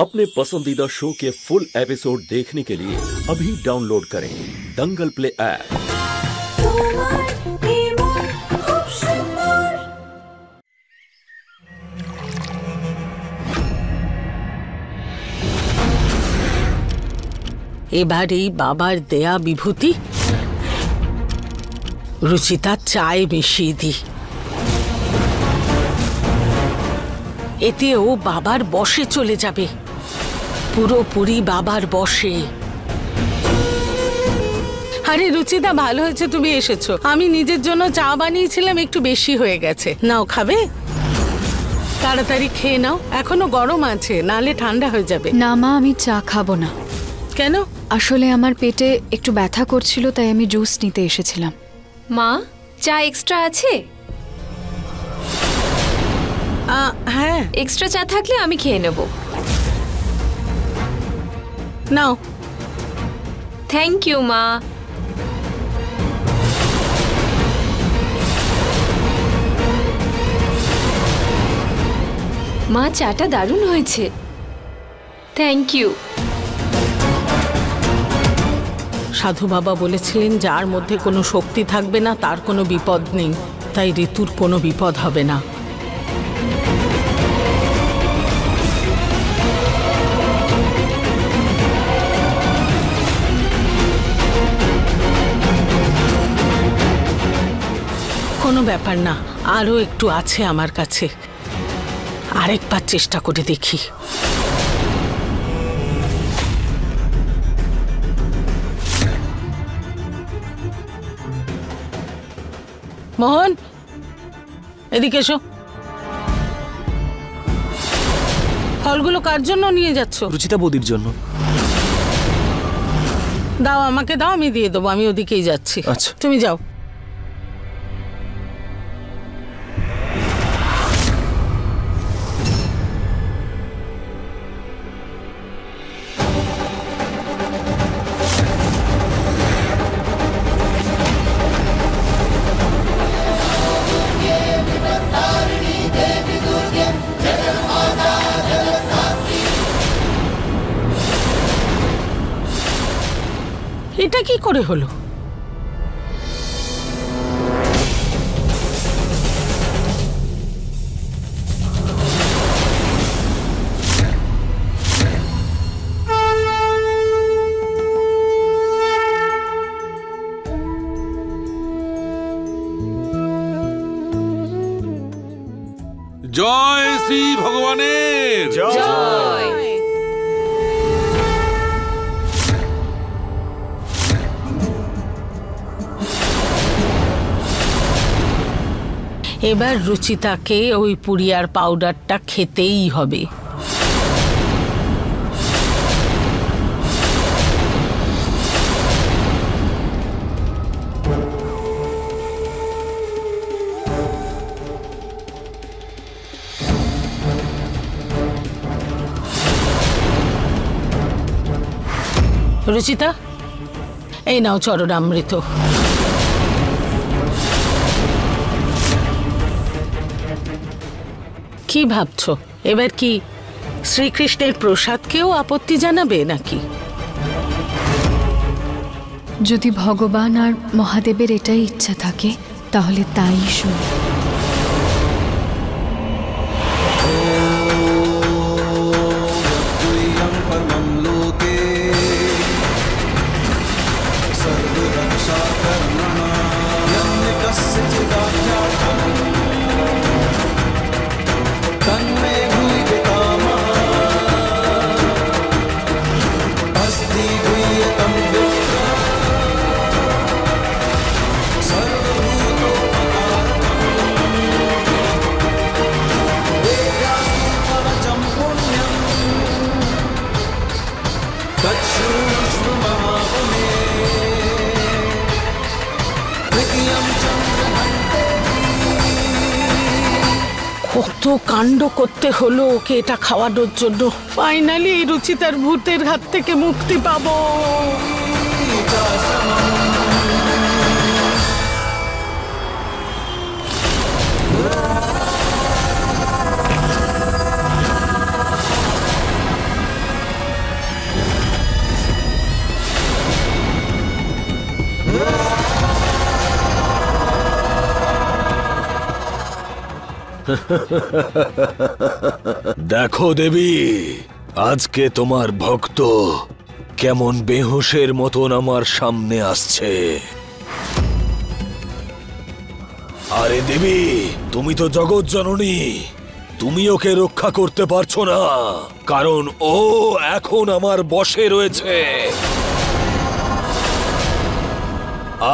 अपने पसंदीदा शो के फुल एपिसोड देखने के लिए अभी डाउनलोड करें दंगल प्ले ऐप। এবার এই বাবার দেয়া বিভূতি রুচিতা চায় মিশিয়ে দি, এতে ও বাবার বশে চলে যাবে, পুরোপুরি বাবার বশে। আরে রুচিতা, ভালো হয়েছে তুমি এসেছো। আমি নিজের জন্য চা বানিয়েছিলাম, একটু বেশি হয়ে গেছে। নাও, খাবে? তাড়াতাড়ি খেয়ে নাও, এখনো গরম আছে, নালে ঠান্ডা হয়ে যাবে। না মা, আমি চা খাবো না। কেন? আসলে আমার পেটে একটু ব্যথা করছিল, তাই আমি জুস নিতে এসেছিলাম। মা, চা এক্সট্রা আছে? হ্যাঁ, এক্সট্রা চা থাকলে আমি খেয়ে নেব। নাও। থ্যাংক ইউ মা। মা, চাটা দারুণ হয়েছে। Thank you. সাধু বাবা বলেছিলেন যার মধ্যে কোনো শক্তি থাকবে না তার কোনো বিপদ নেই, তাই ঋতুর কোনো বিপদ হবে না। কোনো ব্যাপার না, আরও একটু আছে আমার কাছে, আরেকবার চেষ্টা করে দেখি। মোহন, এদিকে এসো। ফলগুলো কার জন্য নিয়ে যাচ্ছ? রুচিতা বৌদির জন্য। দাও, আমাকে দাও, আমি দিয়ে দেবো। আমি ওদিকেই যাচ্ছি। আচ্ছা, তুমি যাও। এটা কি করে হলো? জয় শ্রী ভগবানের জয়। এবার রুচিতাকে ওই পুরিয়ার পাউডারটা খেতেই হবে। রুচিতা, এই নাও চরণামৃত। কি ভাবছো, এবার কি শ্রীকৃষ্ণের প্রসাদকেও আপত্তি জানাবে নাকি? যদি ভগবান আর মহাদেবের এটাই ইচ্ছা থাকে তাহলে তাই শুনি। কত কাণ্ড করতে হলো ওকে এটা খাওয়ানোর জন্য। ফাইনালি এই রুচিতার ভূতের হাত থেকে মুক্তি পাবো। দেখো দেবী, আজকে তোমার ভক্ত কেমন বেহুশের মতন আমার সামনে আসছে। আরে দেবী, তুমি তো জগৎ জননী, তুমি ওকে রক্ষা করতে পারছো না, কারণ ও এখন আমার বশে রয়েছে।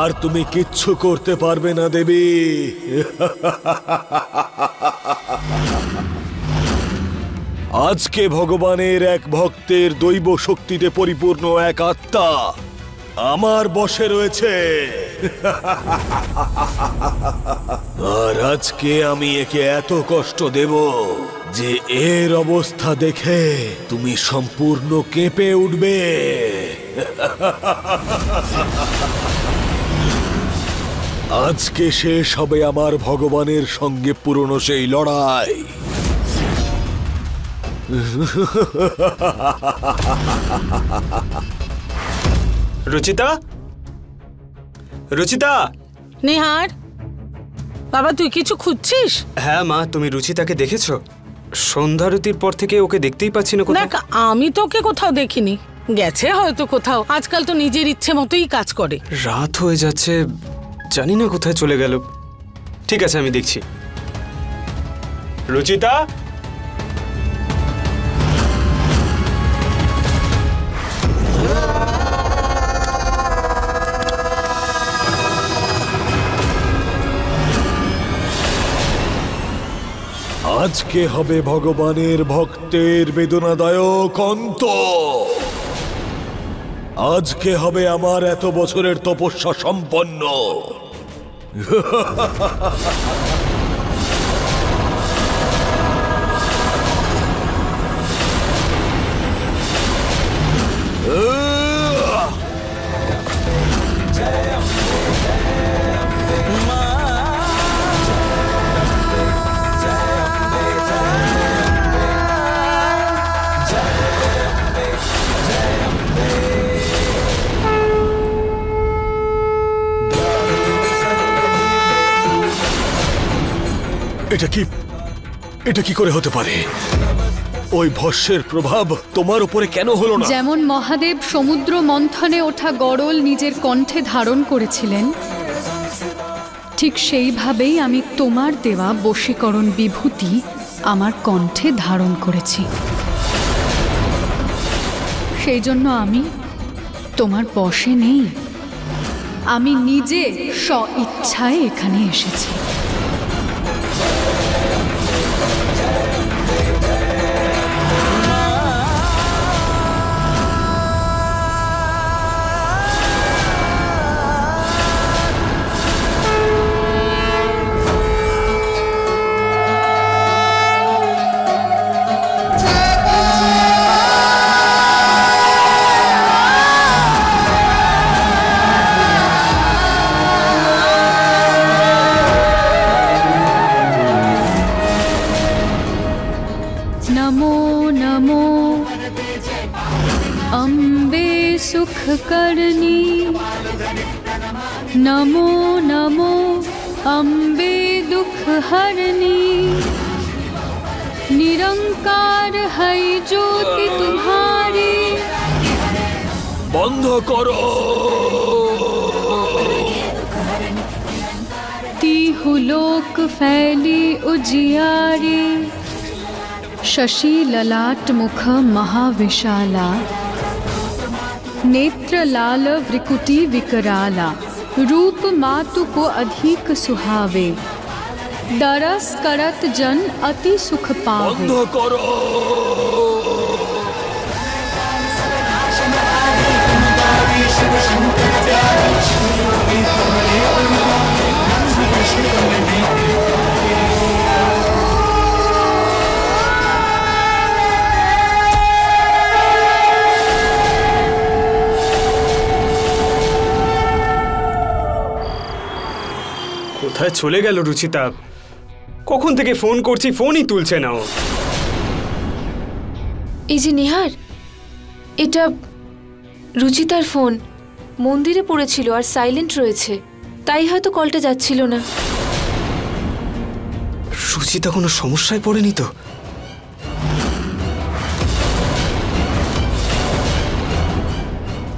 আর তুমি কিচ্ছু করতে পারবে না দেবী। আজকে ভগবানের এক ভক্তের দৈব শক্তিতে পরিপূর্ণ এক আত্মা আমার বশে রয়েছে। আর আজকে আমি একে এত কষ্ট দেব যে এর অবস্থা দেখে তুমি সম্পূর্ণ কেঁপে উঠবে। আজকে শেষ হবে আমার ভগবানের সঙ্গে পুরনো সেই লড়াই। রুচিতা, রুচিতা। নিহার, বাবা তুই কিছু খুঁজছিস? হ্যাঁ মা, তুমি রুচিতাকে দেখেছো? সন্ধ্যারতির পর থেকে ওকে দেখতেই পাচ্ছি না কোথাও। দেখ, আমি তো ওকে কোথাও দেখিনি। গেছে হয়তো কোথাও, আজকাল তো নিজের ইচ্ছে মতোই কাজ করে। রাত হয়ে যাচ্ছে, জানি না কোথায় চলে গেল। ঠিক আছে, আমি দেখছি। রুচিতা, আজকে হবে ভগবানের ভক্তের বেদনাদায়ক অন্ত। আজকে হবে আমার এত বছরের তপস্যা সম্পন্ন। এটা কি করে হতে পারে? ওই ভস্যের প্রভাব তোমার উপরে কেন হলো না? যেমন মহাদেব সমুদ্র মন্থনে ওঠা গড়ল নিজের কণ্ঠে ধারণ করেছিলেন, ঠিক সেইভাবেই আমি তোমার দেওয়া বশীকরণ বিভূতি আমার কণ্ঠে ধারণ করেছি। সেই জন্য আমি তোমার বশে নেই, আমি নিজে স্ব ইচ্ছায় এখানে এসেছি। करनी नमो नमो अम्बे दुख हरनी, निरंकार है ज्योति तुम्हारी। बंद करो। तीहु लोक फैली उजियारी, शशि ललाट मुख महाविशाला, नेत्र लाल वृकुटी विकराला, रूप मातु को अधिक सुहावे, दरस करत जन अति सुख पावे। बंद करो। কোথায় চলে গেল রুচিতা? কখন থেকে ফোন করছি, ফোনই তুলছে না ও। এই যে নিহার, এটা রুচিতার ফোন। মন্দিরে পড়েছিল আর সাইলেন্ট রয়েছে, তাই হয়তো কলটা যাচ্ছিল না। রুচিতা কোনো সমস্যায় পড়েনি তো?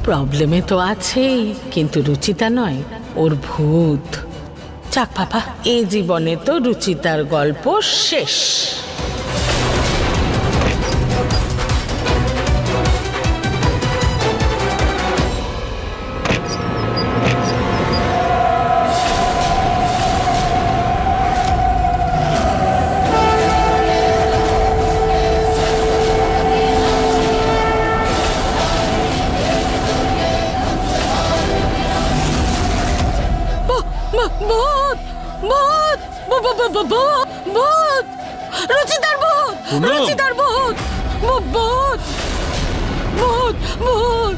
প্রবলেমে তো আছেই, কিন্তু রুচিতা নয়, ওর ভূত। যাক বাবা, এই জীবনে তো রুচিতার গল্প শেষ। রুচিতার ভূত, রুচিতার ভূত, ভূত, ভূত, ভূত।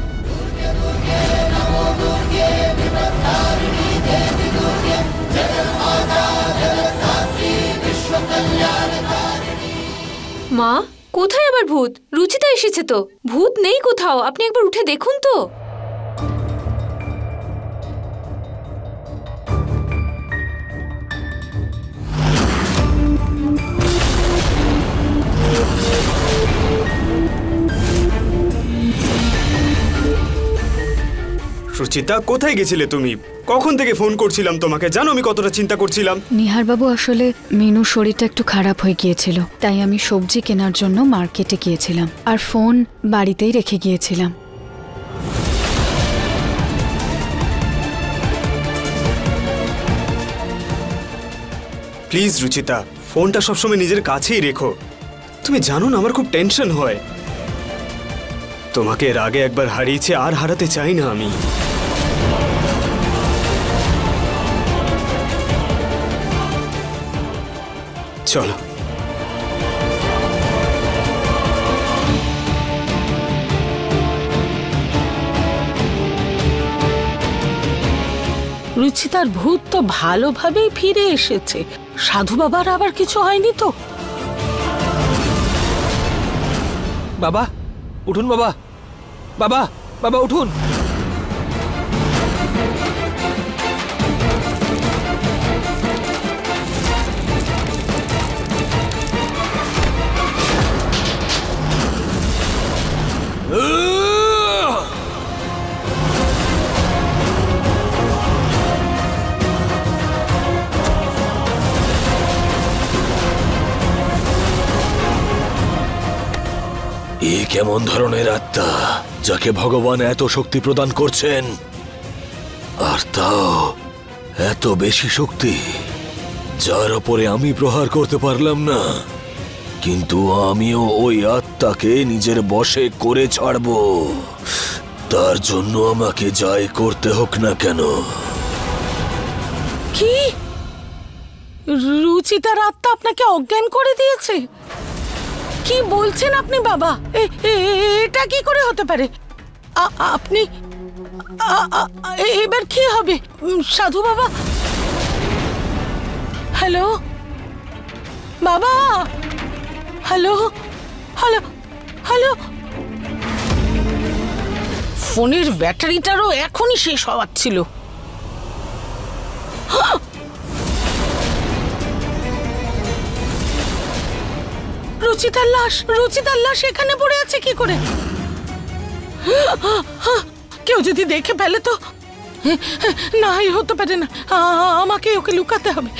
মা, কোথায় আবার ভূত? রুচিতা এসেছে তো, ভূত নেই কোথাও। আপনি একবার উঠে দেখুন তো। রুচিতা, কোথায় গেছিলে তুমি? কখন থেকে ফোন করছিলাম তোমাকে, জানো আমি কতটা চিন্তা করছিলাম। নিহারবাবু, আসলে মিনুর শরীরটা একটু খারাপ হয়ে গিয়েছিল, তাই আমি সবজি কেনার জন্য মার্কেটে গিয়েছিলাম, আর ফোন বাড়িতেই রেখে গিয়েছিলাম। প্লিজ রুচিতা, ফোনটা সবসময় নিজের কাছেই রেখো। তুমি জানো না আমার খুব টেনশন হয়। তোমাকে এর আগে একবার হারিয়েছি, আর হারাতে চাই না আমি। চলো। রুচিতার ভূত তো ভালোভাবেই ফিরে এসেছে। সাধু বাবার আবার কিছু হয়নি তো? বাবা উঠুন, বাবা, বাবা, বাবা উঠুন। এ কেমন ধরনের আত্মা যাকে ভগবান এত শক্তি প্রদান করছেন, আর তাও এত বেশি শক্তি, যার ওপরে আমি প্রহার করতে পারলাম না, কিন্তু আমিও ওই আত্মাকে নিজের বশে করে ছাড়ব। তার জন্য আমাকে যাই করতে হোক না কেন। কি? রুচিতার আত্মা আপনাকে অজ্ঞান করে দিয়েছে? কি বলছেন আপনি বাবা? এটা কি করে হতে পারে? আপনি এবার কি হবে সাধু বাবা? হ্যালো বাবা, হ্যালো হ্যালো হ্যালো। ফোনের ব্যাটারিটারও এখনই শেষ হওয়ার ছিল। রুচিতার লাশ, রুচিতার লাশ এখানে পড়ে আছে কি করে? কেউ যদি দেখে ফেলে তো? না, হতে পারে না। আমাকে ওকে লুকাতে হবে,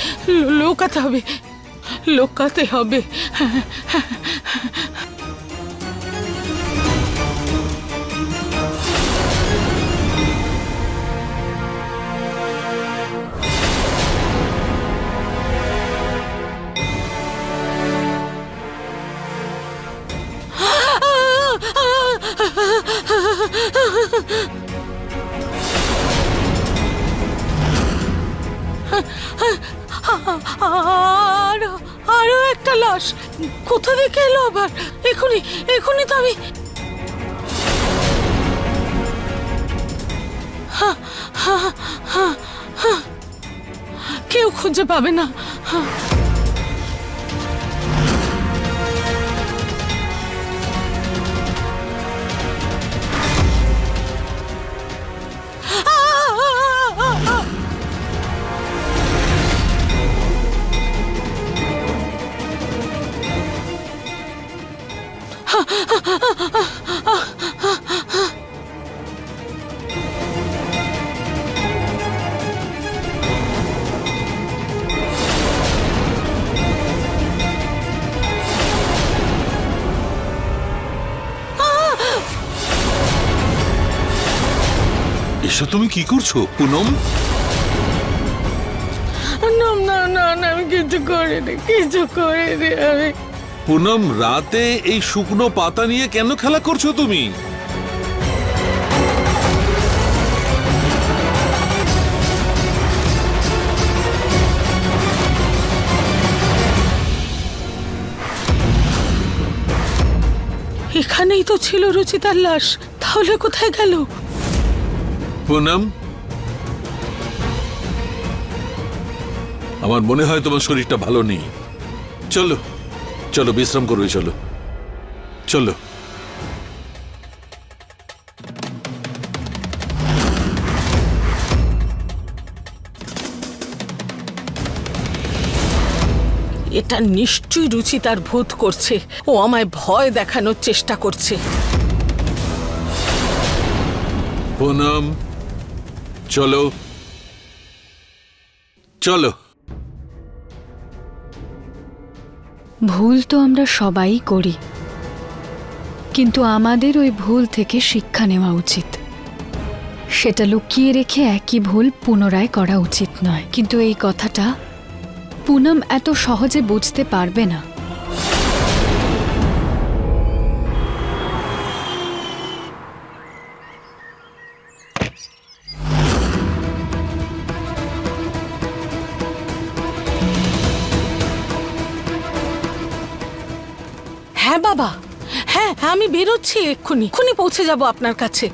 লুকাতে হবে, লুকাতে হবে। আরো একটা লাশ কোথা থেকে এলো আবার? এখনই এখনই তো আমি কেউ খুঁজে পাবে না। এসো, তুমি কি করছো পুনম? না না না, আমি কিছু করিনি, কিছু করিনি আমি। পুনম, রাতে এই শুকনো পাতা নিয়ে কেন খেলা করছো তুমি? এখানেই তো ছিল রুচিতার লাশ, তাহলে কোথায় গেল? পুনম, আমার মনে হয় তোমার শরীরটা ভালো নেই। চলো চলো, বিশ্রাম করবে, চলো চলো। এটা নিশ্চয়ই রুচিতার ভূত করছে, ও আমায় ভয় দেখানোর চেষ্টা করছে। পুনম, চলো চলো। ভুল তো আমরা সবাই করি, কিন্তু আমাদের ওই ভুল থেকে শিক্ষা নেওয়া উচিত। সেটা লুকিয়ে রেখে একই ভুল পুনরায় করা উচিত নয়। কিন্তু এই কথাটা পুনম এত সহজে বুঝতে পারবে না। হ্যাঁ বাবা, হ্যাঁ আমি বেরোচ্ছি, এক্ষুনি পৌঁছে যাব আপনার কাছে।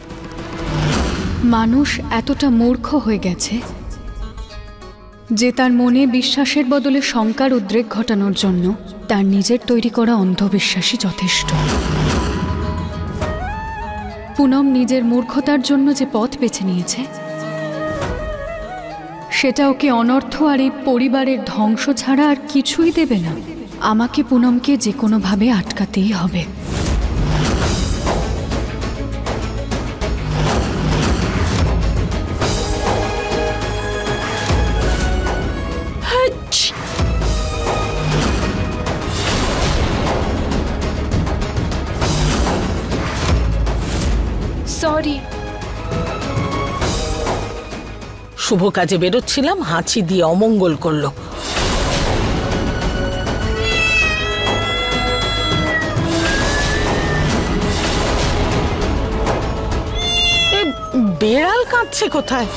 মানুষ এতটা মূর্খ হয়ে গেছে যে তার মনে বিশ্বাসের বদলে শঙ্কার উদ্রেক ঘটানোর জন্য তার নিজের তৈরি করা অন্ধবিশ্বাসই যথেষ্ট। পুনম নিজের মূর্খতার জন্য যে পথ বেছে নিয়েছে, সেটা ওকে অনর্থ আর এই পরিবারের ধ্বংস ছাড়া আর কিছুই দেবে না। আমাকে পুনমকে যে কোনোভাবে আটকাতেই হবে। সরি। শুভ কাজে বেরোচ্ছিলাম, হাঁচি দিয়ে অমঙ্গল করলো। বেড়াল কাঁদছে কোথায়?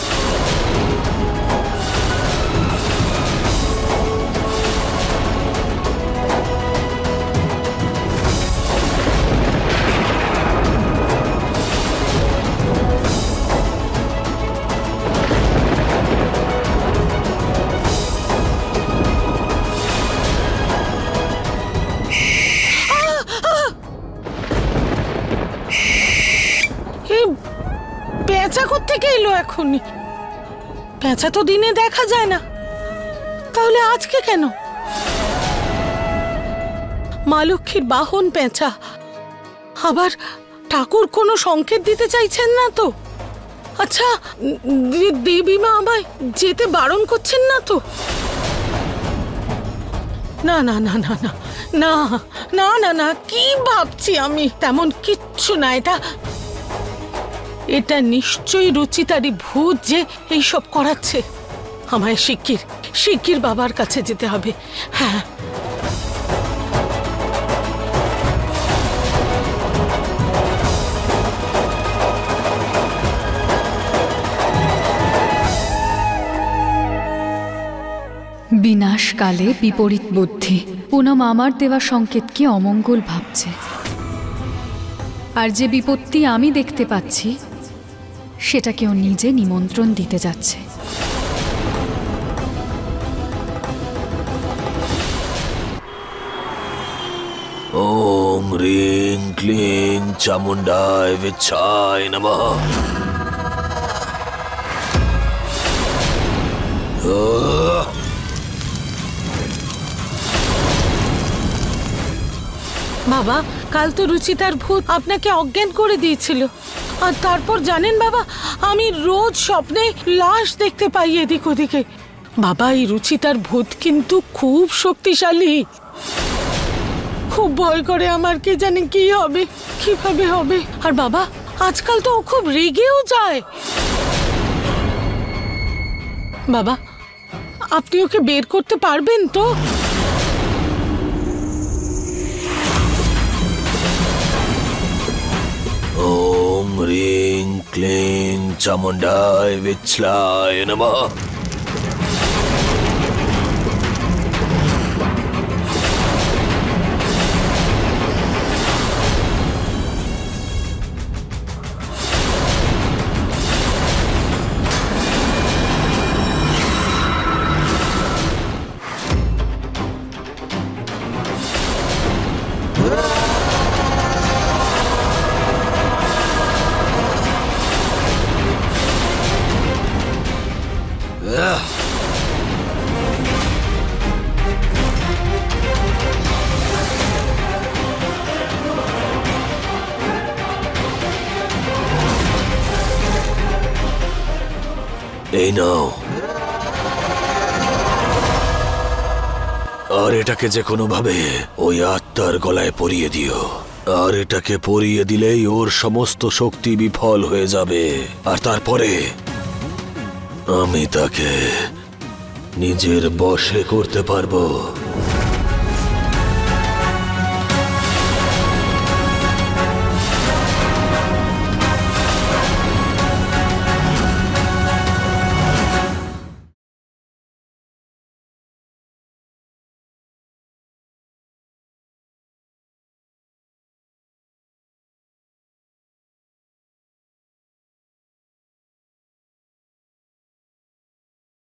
পেঁচা কোত্থেকে এলো এখনই? পেঁচা তো দিনে দেখা যায় না, তাহলে আজকে কেন? মা লক্ষ্মীর বাহন পেঁচা, আবার ঠাকুর কোনো সংকেত দিতে চাইছেন না তো? আচ্ছা, দেবী মা আমায় যেতে বারণ করছেন না তো? না না না না না না না না না, কি ভাবছি আমি? তেমন কিচ্ছু না। এটা নিশ্চয়ই রুচিতারই ভূত যে এইসব করাচ্ছে। আমায় শিগগির বাবার কাছে যেতে হবে। হ্যাঁ, বিনাশকালে বিপরীত বুদ্ধি। পুনম আমার দেওয়া সংকেতকে অমঙ্গল ভাবছে, আর যে বিপত্তি আমি দেখতে পাচ্ছি সেটাকে ও নিজে নিমন্ত্রণ দিতে যাচ্ছে। ওম হ্রিং ক্লিং চামুণ্ডায় বিচ্ছায় নমঃ। বাবা কাল তো রুচিতার ভূত আপনাকে অজ্ঞান করে দিয়েছিল। আর তারপর জানেন বাবা, আমি রোজ স্বপ্নে লাশ দেখতে পাই এদিক ওদিকে। বাবা, এই রুচিতার ভূত কিন্তু খুব শক্তিশালী। খুব ভয় করে আমার, কে জানে কি হবে, কিভাবে হবে। আর বাবা, আজকাল তো ও খুব রেগেও যায়। বাবা, আপনি ওকে বের করতে পারবেন তো? ওম হ্রিং ক্লিং চামুণ্ডায় বিচ্ছলায় নমঃ। এই নাও, আর এটাকে যে কোনো ভাবে ওই আত্মার গলায় পরিয়ে দিও। আর এটাকে পরিয়ে দিলেই ওর সমস্ত শক্তি বিফল হয়ে যাবে। আর তারপরে আমি তাকে নিজের বশে করতে পারবো।